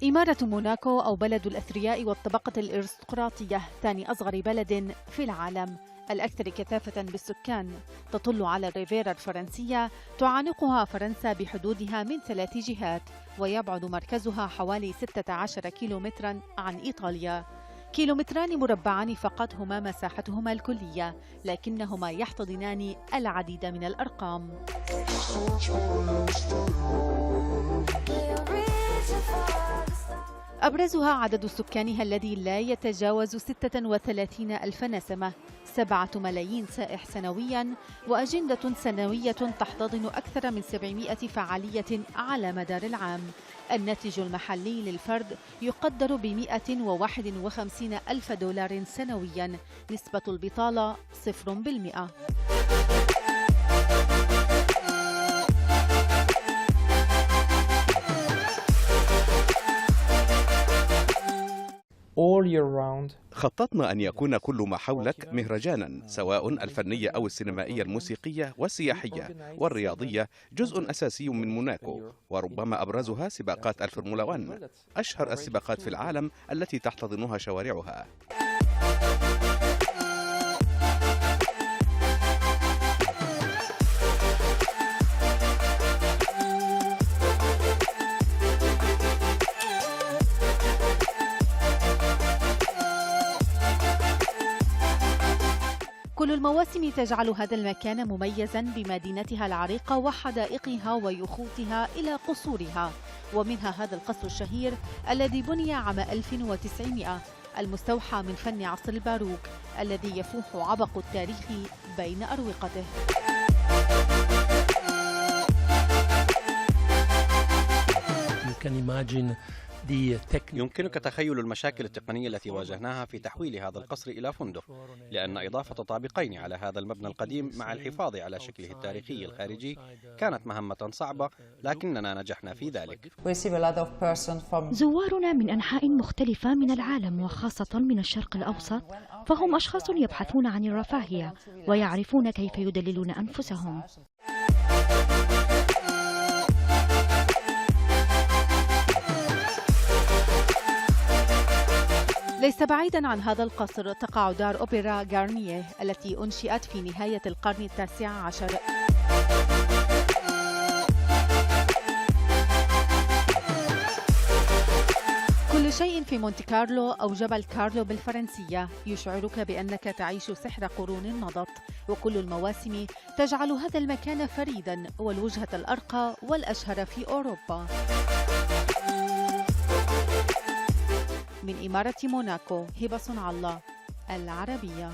إمارة موناكو أو بلد الأثرياء والطبقة الأرستقراطية، ثاني أصغر بلد في العالم، الأكثر كثافة بالسكان، تطل على الريفيرا الفرنسية، تعانقها فرنسا بحدودها من 3 جهات، ويبعد مركزها حوالي 16 كيلومترا عن إيطاليا. كيلومتران مربعان فقط هما مساحتهما الكلية، لكنهما يحتضنان العديد من الأرقام. أبرزها عدد سكانها الذي لا يتجاوز 36 ألف نسمة، 7 ملايين سائح سنوياً، وأجندة سنوية تحتضن أكثر من 700 فعالية على مدار العام. الناتج المحلي للفرد يقدر ب151 ألف دولار سنوياً، نسبة البطالة 0%. خططنا أن يكون كل ما حولك مهرجانا، سواء الفنية أو السينمائية الموسيقية والسياحية والرياضية، جزء أساسي من موناكو، وربما أبرزها سباقات الفورمولا 1، أشهر السباقات في العالم التي تحتضنها شوارعها. كل المواسم تجعل هذا المكان مميزاً بمدينتها العريقة وحدائقها ويخوتها إلى قصورها، ومنها هذا القصر الشهير الذي بني عام 1900، المستوحى من فن عصر الباروك الذي يفوح عبق التاريخ بين أروقته. يمكنك تخيل المشاكل التقنية التي واجهناها في تحويل هذا القصر إلى فندق، لأن إضافة طابقين على هذا المبنى القديم مع الحفاظ على شكله التاريخي الخارجي كانت مهمة صعبة، لكننا نجحنا في ذلك. زوارنا من أنحاء مختلفة من العالم وخاصة من الشرق الأوسط، فهم أشخاص يبحثون عن الرفاهية ويعرفون كيف يدللون أنفسهم. ليس بعيداً عن هذا القصر تقع دار أوبرا غارنيه التي أنشئت في نهاية القرن ال19. كل شيء في مونتي كارلو أو جبل كارلو بالفرنسية يشعرك بأنك تعيش سحر قرون مضت، وكل المواسم تجعل هذا المكان فريداً والوجهة الأرقى والأشهر في أوروبا. من إمارة موناكو، هبة صنع الله، العربية.